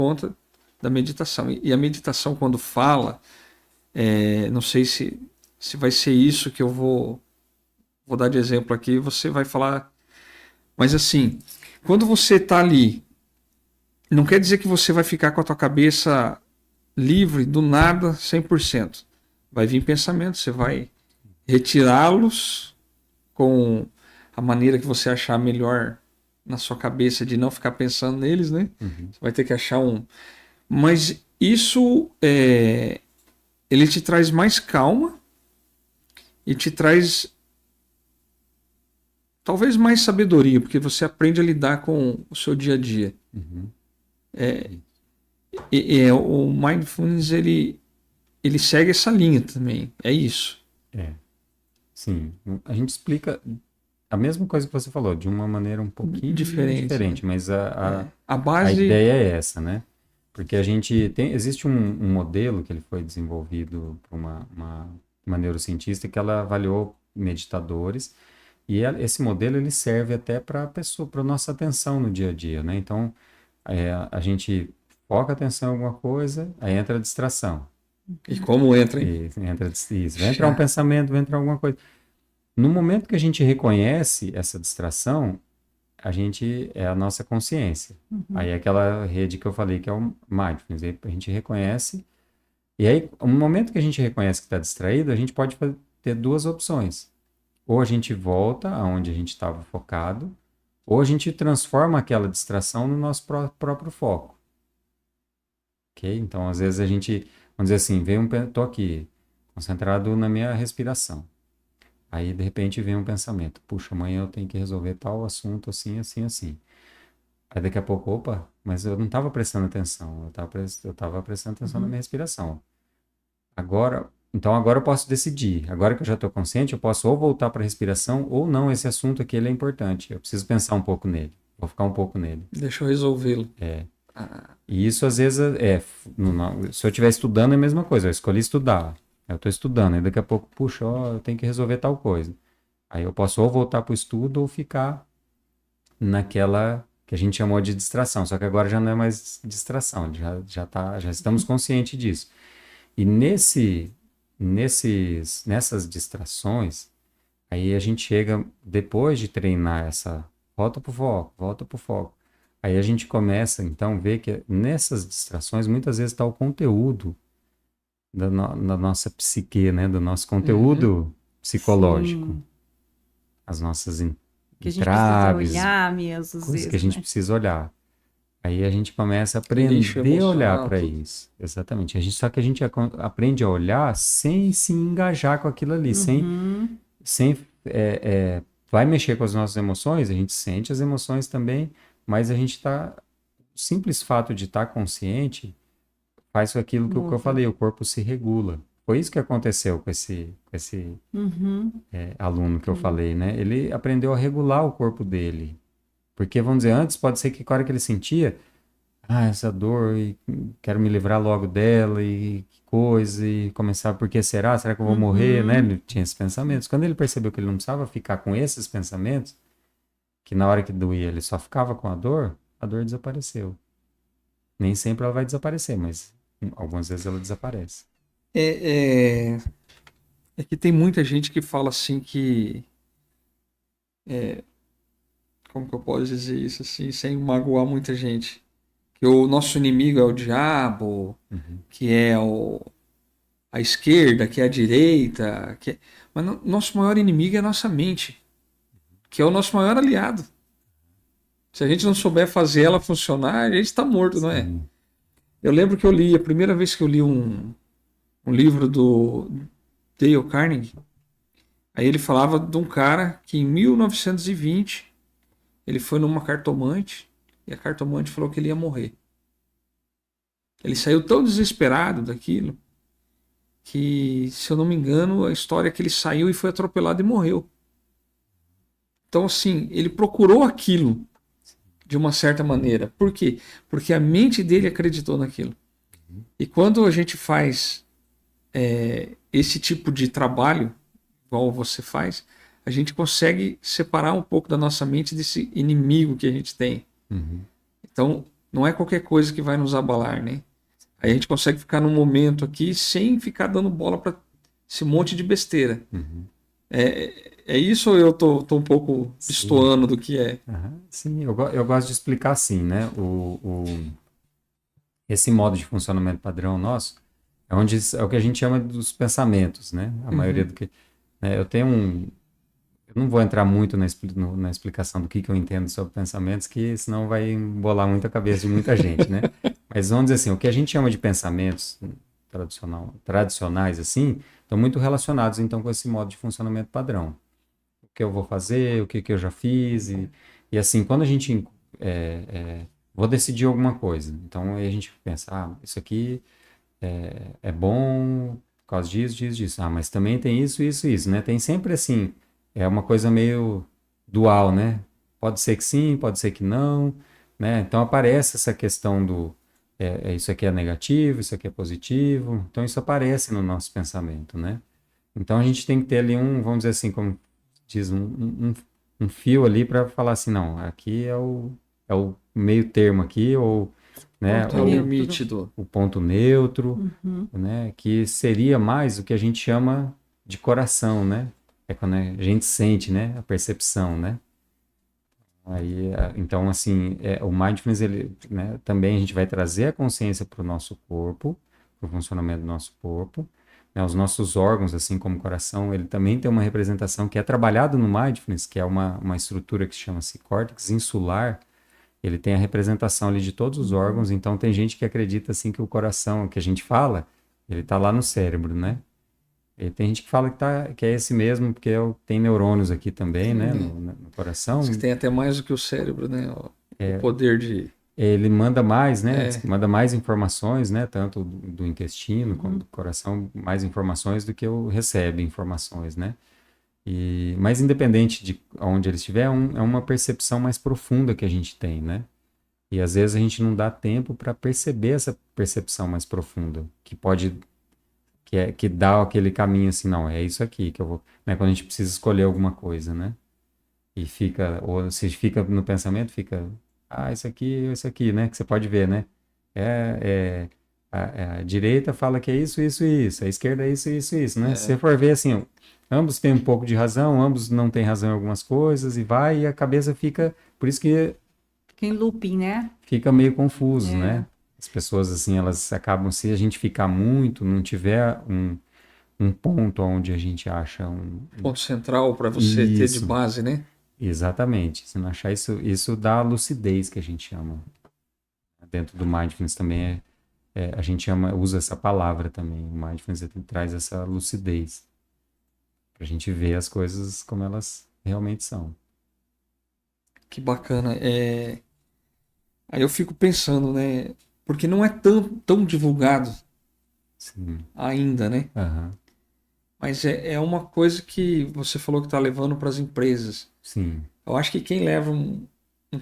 conta da meditação. E a meditação, quando fala, não sei se vai ser isso que eu vou dar de exemplo aqui, você vai falar. Mas assim, quando você está ali, não quer dizer que você vai ficar com a tua cabeça livre do nada 100%. Vai vir pensamento, você vai retirá-los com a maneira que você achar melhor na sua cabeça de não ficar pensando neles, né? Você vai ter que achar um... Mas isso, ele te traz mais calma e te traz talvez mais sabedoria, porque você aprende a lidar com o seu dia a dia. O Mindfulness, ele segue essa linha também, é isso. Sim, a gente explica a mesma coisa que você falou, de uma maneira um pouquinho diferente, né? mas a base... ideia é essa, né? Porque existe um modelo que ele foi desenvolvido por uma neurocientista que ela avaliou meditadores, e esse modelo ele serve até para a nossa atenção no dia a dia, né? Então, a gente foca a atenção em alguma coisa, aí entra a distração. E como entra, hein? Vai entrar um pensamento, vai entrar alguma coisa. No momento que a gente reconhece essa distração, é a nossa consciência. Aí é aquela rede que eu falei que é o mindfulness. Aí a gente reconhece. E aí, no momento que a gente reconhece que está distraído, a gente pode ter duas opções. Ou a gente volta aonde a gente estava focado, ou a gente transforma aquela distração no nosso próprio foco. Ok? Então, às vezes a gente, vamos dizer assim, tô aqui, concentrado na minha respiração. Aí, de repente, vem um pensamento. Puxa, amanhã eu tenho que resolver tal assunto assim, assim, assim. Aí, daqui a pouco, opa, mas eu não estava prestando atenção. Eu estava prestando atenção na minha respiração. Então, agora eu posso decidir. Agora que eu já estou consciente, eu posso ou voltar para a respiração ou não. Esse assunto aqui, ele é importante. Eu preciso pensar um pouco nele. Vou ficar um pouco nele. Deixa eu resolvê-lo. E isso, às vezes, se eu estiver estudando, é a mesma coisa. Eu escolhi estudar. Eu estou estudando, e daqui a pouco, puxa, eu tenho que resolver tal coisa. Aí eu posso ou voltar para o estudo ou ficar naquela que a gente chamou de distração. Só que agora já não é mais distração, já estamos conscientes disso. E nessas distrações, aí a gente chega, depois de treinar essa volta para o foco. Aí a gente começa, então, a ver que nessas distrações, muitas vezes está o conteúdo da nossa psique, né? Do nosso conteúdo psicológico. Sim. As nossas Que a gente entraves, precisa olhar mesmo, às coisas vezes, que a gente né? precisa olhar. Aí a gente começa a Lixo aprender a olhar emocional, para tudo. isso. Exatamente. Só que a gente aprende a olhar sem se engajar com aquilo ali, sem vai mexer com as nossas emoções, a gente sente as emoções também, mas a gente está... O simples fato de estar consciente faz aquilo que eu falei, o corpo se regula. Foi isso que aconteceu com esse aluno que eu falei, né? Ele aprendeu a regular o corpo dele. Porque, vamos dizer, antes pode ser que a hora que ele sentia, essa dor, e quero me livrar logo dela, e que coisa, e começar, por que será? Será que eu vou morrer, né? Ele tinha esses pensamentos. Quando ele percebeu que ele não precisava ficar com esses pensamentos, que na hora que doía ele só ficava com a dor desapareceu. Nem sempre ela vai desaparecer, mas algumas vezes ela desaparece. É que tem muita gente que fala assim que... como que eu posso dizer isso assim, sem magoar muita gente? Que o nosso inimigo é o diabo, que é a esquerda, que é a direita. Mas nosso maior inimigo é a nossa mente, que é o nosso maior aliado. Se a gente não souber fazer ela funcionar, a gente está morto, não é? Sim. Eu lembro que a primeira vez que eu li um livro do Dale Carnegie, aí ele falava de um cara que em 1920 ele foi numa cartomante e a cartomante falou que ele ia morrer. Ele saiu tão desesperado daquilo que, se eu não me engano, a história é que ele saiu e foi atropelado e morreu. Então, assim, ele procurou aquilo de uma certa maneira. Por quê? Porque a mente dele acreditou naquilo. E quando a gente faz esse tipo de trabalho, igual você faz, a gente consegue separar um pouco da nossa mente desse inimigo que a gente tem. Então, não é qualquer coisa que vai nos abalar, né? Aí a gente consegue ficar num momento aqui sem ficar dando bola para esse monte de besteira. Uhum. É isso ou eu tô um pouco Sim. destoando do que é? Aham. Sim, eu gosto de explicar assim, né? Esse modo de funcionamento padrão nosso é o que a gente chama dos pensamentos, né? A maioria Uhum. do que. Né, eu não vou entrar muito na explicação do que eu entendo sobre pensamentos, que senão vai embolar muito a cabeça de muita gente, né? Mas vamos dizer assim, o que a gente chama de pensamentos tradicionais, assim, estão muito relacionados, então, com esse modo de funcionamento padrão. O que eu vou fazer, o que eu já fiz, e assim, quando a gente vou decidir alguma coisa, então aí a gente pensa, isso aqui é bom por causa disso, disso, disso. Mas também tem isso, isso, isso, né? Tem sempre assim, é uma coisa meio dual, né? Pode ser que sim, pode ser que não, né? Então aparece essa questão do isso aqui é negativo, isso aqui é positivo. Então isso aparece no nosso pensamento, né? Então a gente tem que ter ali vamos dizer assim, como diz, um fio ali para falar assim, não, aqui é o meio termo aqui, ou, né, Quanto é o Neutro. limite do. o ponto neutro, Uhum. né, que seria mais o que a gente chama de coração, né? É quando a gente sente, né, a percepção, né? Aí, então, assim, o mindfulness, ele, né, também a gente vai trazer a consciência para o nosso corpo, para o funcionamento do nosso corpo, né, os nossos órgãos, assim como o coração, ele também tem uma representação que é trabalhado no mindfulness, que é uma estrutura que chama-se córtex insular. Ele tem a representação ali de todos os órgãos, então tem gente que acredita assim que o coração que a gente fala, ele está lá no cérebro, né? E tem gente que fala que é esse mesmo, porque tem neurônios aqui também, né, Né? no Diz que coração. tem até mais do que o cérebro, né? O poder de. Ele manda mais, né? Diz que É, manda mais informações, né? Tanto do intestino como Uhum. do coração, mais informações do que o recebe informações, né? Mas independente de onde ele estiver, é uma percepção mais profunda que a gente tem, né? E às vezes a gente não dá tempo para perceber essa percepção mais profunda, que dá aquele caminho assim, não, é isso aqui que eu vou, né? Quando a gente precisa escolher alguma coisa, né? E ou se fica no pensamento, fica, isso aqui, né? Que você pode ver, né? A direita fala que é isso, isso e isso, a esquerda é isso, isso e isso, né? Se você for ver assim, ó, ambos têm um pouco de razão, ambos não têm razão em algumas coisas, e a cabeça fica, por isso que Fica em looping, né? fica meio confuso, É. né? As pessoas, assim, elas acabam, se a gente ficar muito, não tiver um ponto onde a gente acha ponto central para você ter de isso, base, né? exatamente. Se não achar isso, isso dá a lucidez que a gente chama. Dentro do mindfulness também a gente usa essa palavra também. O mindfulness traz essa lucidez para a gente ver as coisas como elas realmente são. Que bacana. Aí eu fico pensando, né? Porque não é tão divulgado Sim. ainda, né? Aham. Mas é uma coisa que você falou que está levando para as empresas. Sim. Eu acho que quem leva um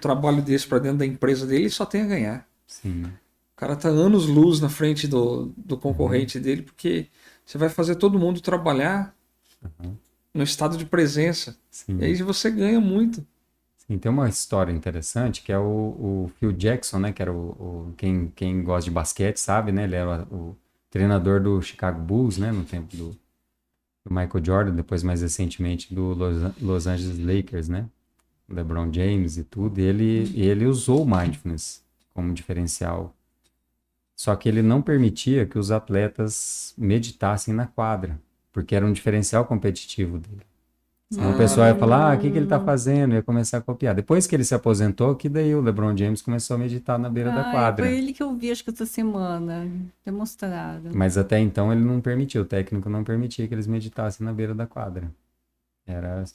trabalho desse para dentro da empresa dele só tem a ganhar. Sim. O cara tá anos-luz na frente do Uhum. concorrente dele, porque você vai fazer todo mundo trabalhar Aham. no estado de presença. E aí Sim. você ganha muito. Sim, tem uma história interessante que é o Phil Jackson, né? Que era quem gosta de basquete sabe, né? Ele era o treinador do Chicago Bulls, né? No tempo do Michael Jordan, depois mais recentemente do Los Angeles Lakers, né? LeBron James e tudo. E ele usou o mindfulness como diferencial. Só que ele não permitia que os atletas meditassem na quadra, porque era um diferencial competitivo dele. Senão o pessoal ia falar, o que ele está Hum. fazendo? Ia começar a copiar. Depois que ele se aposentou, que daí o LeBron James começou a meditar na beira da Foi quadra. ele que eu vi, acho que essa semana, demonstrado. Mas até então ele não permitia, o técnico não permitia que eles meditassem na beira da quadra.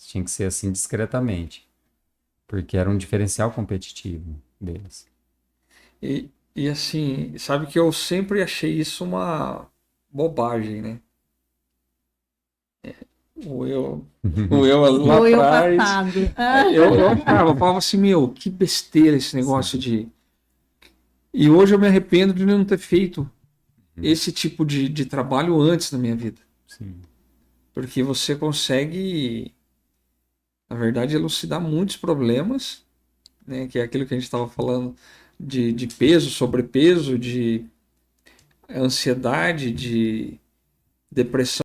Tinha que ser assim discretamente, porque era um diferencial competitivo deles. E assim, sabe que eu sempre achei isso uma bobagem, né? O eu, o eu lá Ou eu atrás, passado. eu falava assim, meu, que besteira esse negócio Sim. de. E hoje eu me arrependo de não ter feito Uhum. esse tipo de trabalho antes na minha vida. Sim. Porque você consegue, na verdade, elucidar muitos problemas, né? Que é aquilo que a gente estava falando de peso, sobrepeso, de ansiedade, de depressão.